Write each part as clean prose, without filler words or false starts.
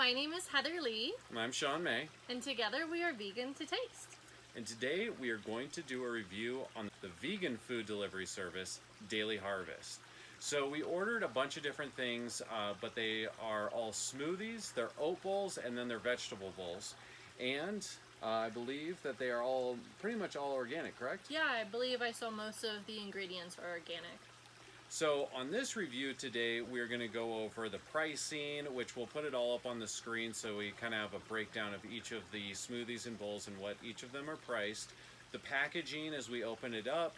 my name is Heather Lee. I'm Sean May. And together we are Vegan to Taste. And today we are going to do a review on the vegan food delivery service, Daily Harvest. So we ordered a bunch of different things, but they are all smoothies, they're oat bowls, and then they're vegetable bowls. And I believe that they are all pretty much all organic, correct? Yeah, I believe I saw most of the ingredients are organic. So on this review today, we're going to go over the pricing, which we'll put it all up on the screen so we kind of have a breakdown of each of the smoothies and bowls and what each of them are priced, the packaging as we open it up,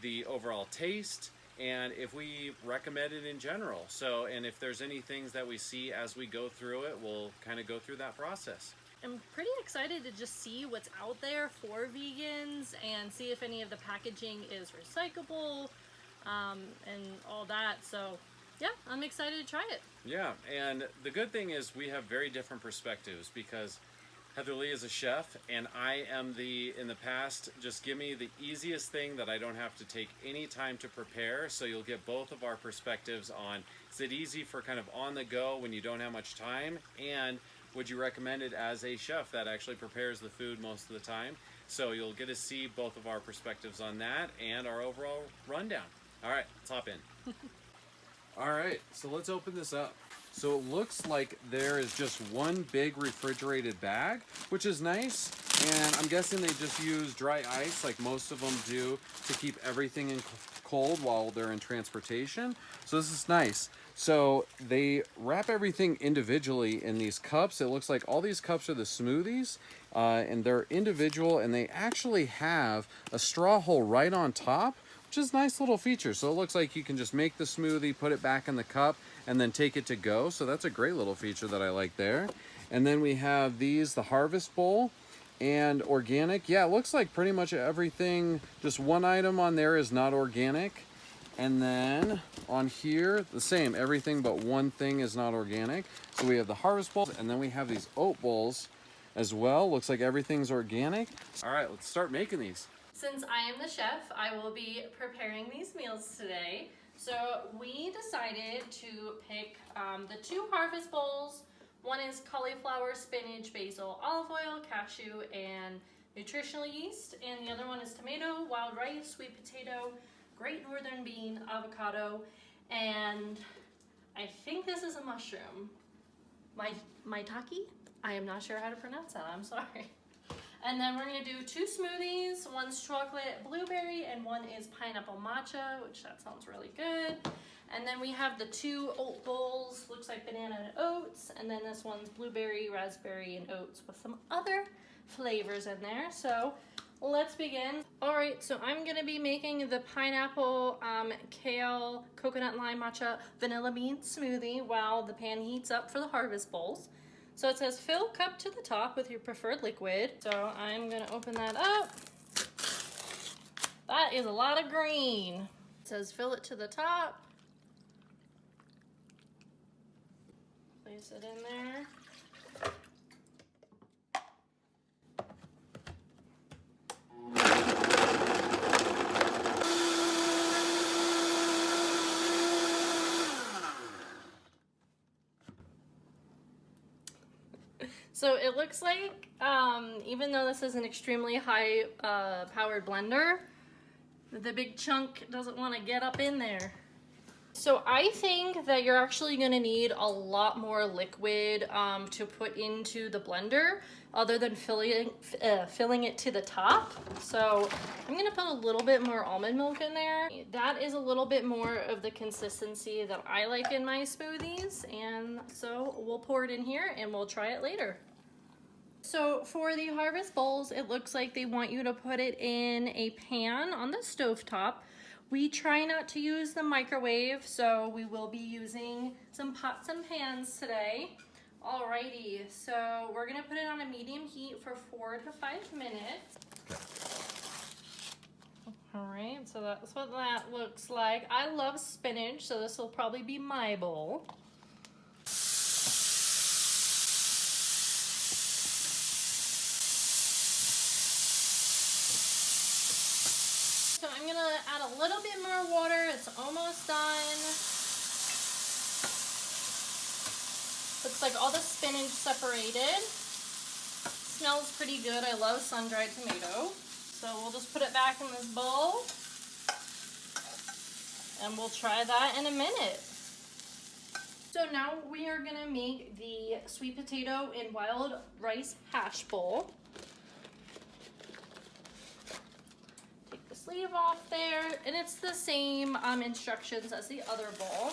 the overall taste, and if we recommend it in general. So, and if there's any things that we see as we go through it, we'll kind of go through that process. I'm pretty excited to just see what's out there for vegans and see if any of the packaging is recyclable. And all that, so yeah, I'm excited to try it. Yeah, and the good thing is we have very different perspectives because Heather Lee is a chef and I am in the past, just give me the easiest thing that I don't have to take any time to prepare, so you'll get both of our perspectives on, is it easy for kind of on the go when you don't have much time, and would you recommend it as a chef that actually prepares the food most of the time? So you'll get to see both of our perspectives on that and our overall rundown. All right, let's hop in. All right, so let's open this up. So it looks like there is just one big refrigerated bag, which is nice. And I'm guessing they just use dry ice like most of them do to keep everything in cold while they're in transportation. So this is nice. So they wrap everything individually in these cups. It looks like all these cups are the smoothies, and they're individual, and they actually have a straw hole right on top, which is a nice little feature. So it looks like you can just make the smoothie, put it back in the cup, and then take it to go. So that's a great little feature that I like there. And then we have these, the Harvest Bowl and organic. Yeah, it looks like pretty much everything, just one item on there is not organic. And then on here, the same, everything but one thing is not organic. So we have the Harvest Bowls, and then we have these oat bowls as well. Looks like everything's organic. All right, let's start making these. Since I am the chef, I will be preparing these meals today. So we decided to pick the two Harvest Bowls. One is cauliflower, spinach, basil, olive oil, cashew, and nutritional yeast. And the other one is tomato, wild rice, sweet potato, great northern bean, avocado, and I think this is a mushroom. Maitake? I am not sure how to pronounce that, I'm sorry. And then we're gonna do two smoothies. One's chocolate blueberry and one is pineapple matcha, which that sounds really good. And then we have the two oat bowls, looks like banana and oats. And then this one's blueberry, raspberry, and oats with some other flavors in there. So let's begin. All right, so I'm gonna be making the pineapple, kale, coconut lime matcha, vanilla bean smoothie while the pan heats up for the Harvest Bowls. So it says fill cup to the top with your preferred liquid. So I'm gonna open that up. That is a lot of green. It says fill it to the top. Place it in there. So it looks like, even though this is an extremely high powered blender, the big chunk doesn't want to get up in there. So I think that you're actually going to need a lot more liquid to put into the blender other than filling it to the top. So I'm going to put a little bit more almond milk in there. That is a little bit more of the consistency that I like in my smoothies. And so we'll pour it in here and we'll try it later. So for the Harvest Bowls, it looks like they want you to put it in a pan on the stovetop. We try not to use the microwave, so we will be using some pots and pans today. Alrighty, so we're gonna put it on a medium heat for 4 to 5 minutes. Alright, so that's what that looks like. I love spinach, so this will probably be my bowl. So I'm gonna add a little bit more water. It's almost done. Put Looks like all the spinach separated. Smells pretty good. I love sun-dried tomato. So we'll just put it back in this bowl. And we'll try that in a minute. So now we are gonna make the sweet potato and wild rice hash bowl. Take the sleeve off there, and it's the same instructions as the other bowl.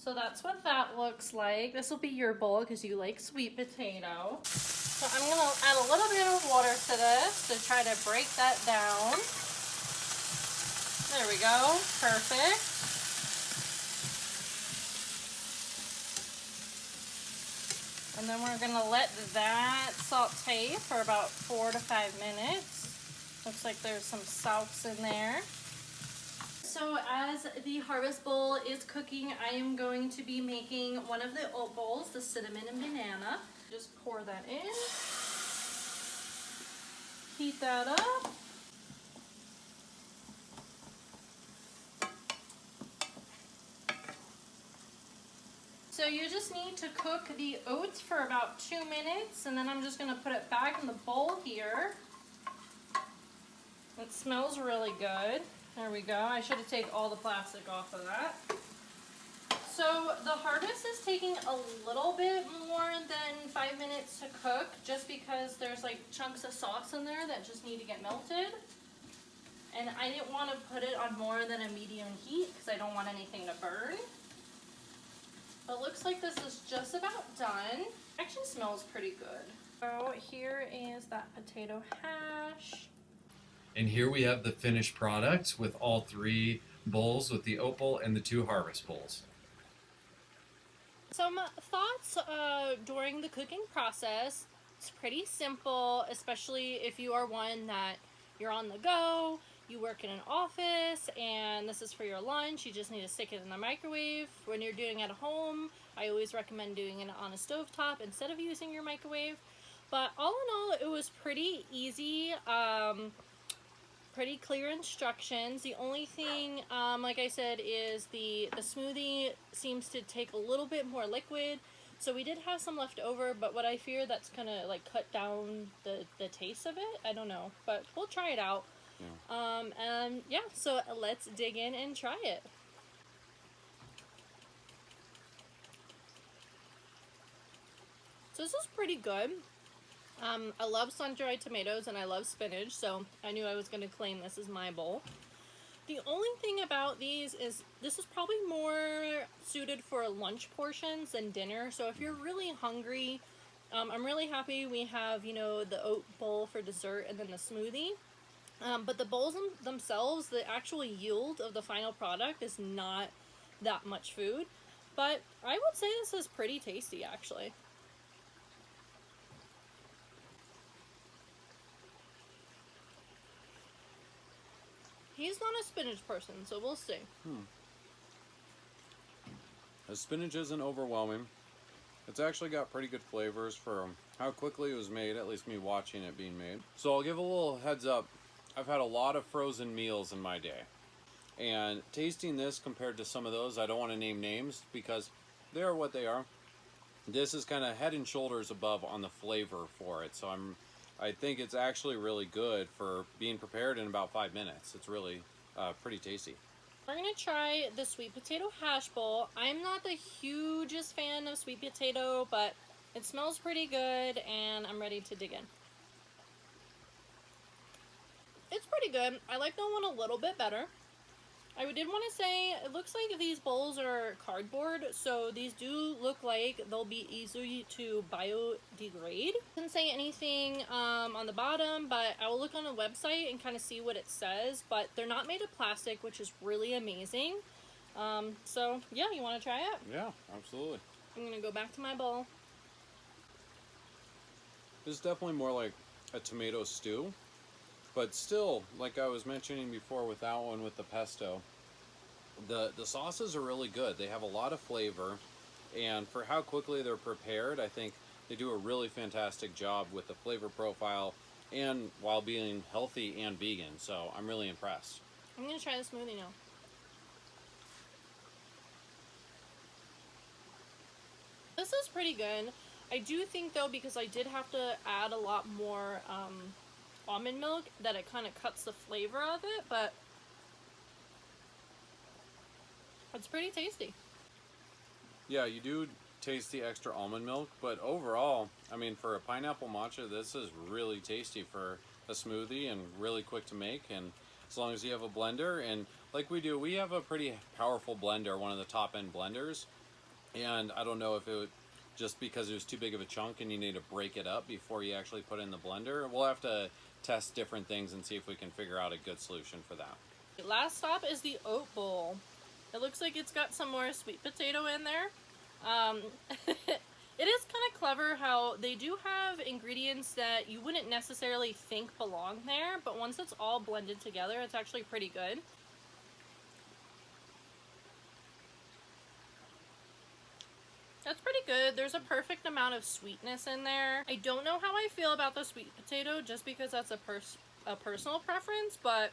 So that's what that looks like. This will be your bowl because you like sweet potato. So I'm gonna add a little bit of water to this to try to break that down. There we go, perfect. And then we're gonna let that saute for about 4 to 5 minutes. Looks like there's some sauce in there. So as the harvest bowl is cooking, I am going to be making one of the oat bowls, the cinnamon and banana. Just pour that in. Heat that up. So you just need to cook the oats for about 2 minutes, and then I'm just gonna put it back in the bowl here. It smells really good. There we go. I should have taken all the plastic off of that. So the harvest is taking a little bit more than 5 minutes to cook, just because there's like chunks of sauce in there that just need to get melted. And I didn't want to put it on more than a medium heat because I don't want anything to burn. But it looks like this is just about done. Actually smells pretty good. So here is that potato hash. And here we have the finished product with all 3 bowls with the oat bowl and the 2 harvest bowls. Some thoughts during the cooking process. It's pretty simple, especially if you are one that you're on the go, you work in an office, and this is for your lunch. You just need to stick it in the microwave. When you're doing it at home, I always recommend doing it on a stovetop instead of using your microwave. But all in all, it was pretty easy. Pretty clear instructions. The only thing, like I said, is the smoothie seems to take a little bit more liquid. So we did have some left over, but what I fear that's gonna like cut down the taste of it. I don't know, but we'll try it out. Yeah. And yeah, so let's dig in and try it. So this is pretty good. I love sun-dried tomatoes and I love spinach, so I knew I was going to claim this as my bowl. The only thing about these is this is probably more suited for lunch portions than dinner. So if you're really hungry, I'm really happy we have, you know, the oat bowl for dessert and then the smoothie. But the bowls themselves, the actual yield of the final product is not that much food. But I would say this is pretty tasty, actually. He's not a spinach person, so we'll see. The spinach isn't overwhelming. It's actually got pretty good flavors for how quickly it was made, at least me watching it being made. So I'll give a little heads up. I've had a lot of frozen meals in my day. And tasting this compared to some of those, I don't want to name names because they are what they are. This is kind of head and shoulders above on the flavor for it. So I think it's actually really good for being prepared in about 5 minutes. It's really pretty tasty. We're gonna try the sweet potato hash bowl. I'm not the hugest fan of sweet potato, but it smells pretty good and I'm ready to dig in. It's pretty good. I like the one a little bit better. I did want to say, it looks like these bowls are cardboard, so these do look like they'll be easy to biodegrade. Doesn't say anything on the bottom, but I will look on the website and kind of see what it says, but they're not made of plastic, which is really amazing. So yeah, you want to try it? Yeah, absolutely. I'm gonna go back to my bowl. This is definitely more like a tomato stew. But still, like I was mentioning before with that one with the pesto, the sauces are really good. They have a lot of flavor, and for how quickly they're prepared, I think they do a really fantastic job with the flavor profile and while being healthy and vegan. So I'm really impressed. I'm gonna try the smoothie now. This is pretty good. I do think though, because I did have to add a lot more almond milk, that it kind of cuts the flavor of it, but it's pretty tasty. Yeah, you do taste the extra almond milk, but overall, I mean, for a pineapple matcha, this is really tasty for a smoothie and really quick to make. And as long as you have a blender, and like we do, we have a pretty powerful blender, one of the top end blenders. And I don't know if it would, just because it was too big of a chunk and you need to break it up before you actually put it in the blender. We'll have to test different things and see if we can figure out a good solution for that. Last stop is the oat bowl. It looks like it's got some more sweet potato in there. It is kind of clever how they do have ingredients that you wouldn't necessarily think belong there, but once it's all blended together, it's actually pretty good. That's pretty good. There's a perfect amount of sweetness in there. I don't know how I feel about the sweet potato just because that's a personal preference, but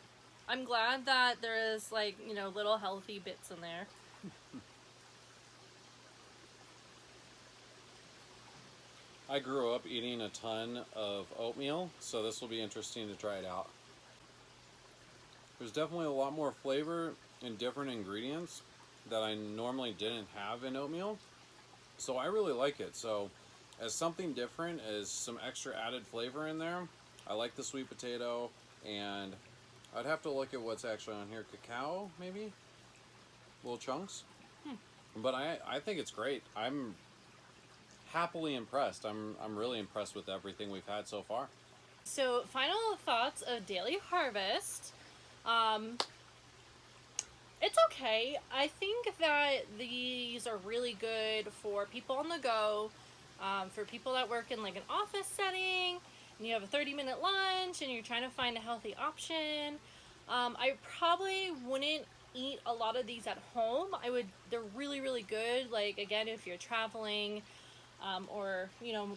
I'm glad that there is, like, you know, little healthy bits in there. I grew up eating a ton of oatmeal, so this will be interesting to try it out. There's definitely a lot more flavor and different ingredients that I normally didn't have in oatmeal. So I really like it. So as something different, as some extra added flavor in there, I like the sweet potato, and I'd have to look at what's actually on here. Cacao, maybe? Little chunks. But I think it's great. I'm happily impressed. I'm really impressed with everything we've had so far. So, final thoughts of Daily Harvest. It's okay. I think that these are really good for people on the go, for people that work in like an office setting, and you have a 30-minute lunch and you're trying to find a healthy option. I probably wouldn't eat a lot of these at home. They're really, really good. Like, again, if you're traveling, or, you know,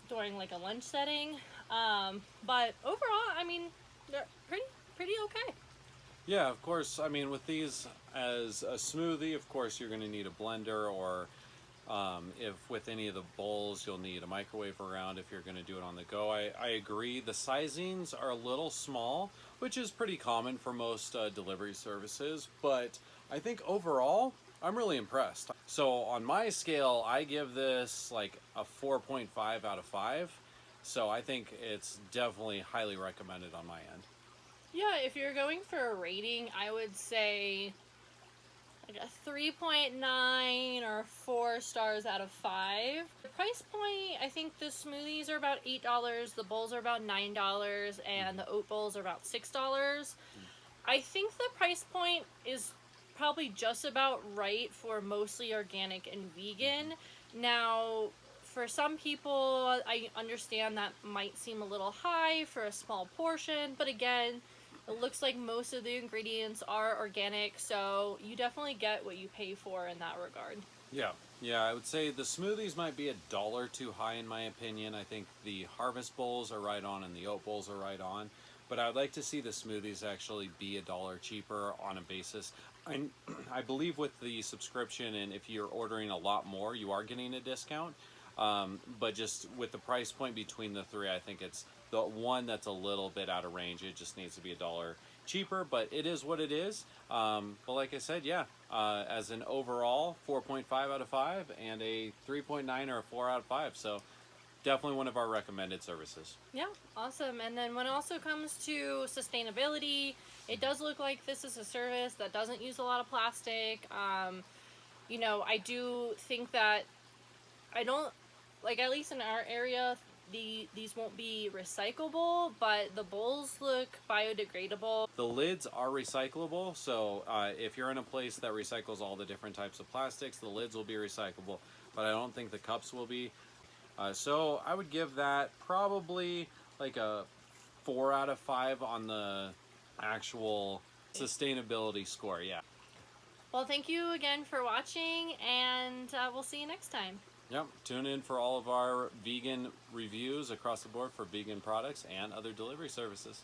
during like a lunch setting. But overall, I mean, they're pretty okay. Yeah, of course. I mean, with these as a smoothie, of course, you're going to need a blender, or if with any of the bowls, you'll need a microwave around if you're going to do it on the go. I agree. The sizings are a little small, which is pretty common for most delivery services, but I think overall, I'm really impressed. So on my scale, I give this like a 4.5 out of 5. So I think it's definitely highly recommended on my end. Yeah, if you're going for a rating, I would say like a 3.9 or 4 stars out of 5. The price point, I think the smoothies are about $8, the bowls are about $9, and the oat bowls are about $6. I think the price point is probably just about right for mostly organic and vegan. Now, for some people, I understand that might seem a little high for a small portion, but again, it looks like most of the ingredients are organic, so you definitely get what you pay for in that regard. Yeah, I would say the smoothies might be $1 too high in my opinion. I think the harvest bowls are right on and the oat bowls are right on. But I would like to see the smoothies actually be $1 cheaper on a basis. I believe with the subscription, and if you're ordering a lot more, you are getting a discount. But just with the price point between the three, I think it's the one that's a little bit out of range. It just needs to be $1 cheaper, but it is what it is. But like I said, yeah, as an overall 4.5 out of 5 and a 3.9 or a 4 out of 5. So definitely one of our recommended services. Yeah, awesome. And then when it also comes to sustainability, it does look like this is a service that doesn't use a lot of plastic. You know, I do think that I don't, like, at least in our area, these won't be recyclable, but the bowls look biodegradable. The lids are recyclable, so if you're in a place that recycles all the different types of plastics, the lids will be recyclable, but I don't think the cups will be. So I would give that probably like a 4 out of 5 on the actual sustainability score, yeah. Well, thank you again for watching, and we'll see you next time. Yep, tune in for all of our vegan reviews across the board for vegan products and other delivery services.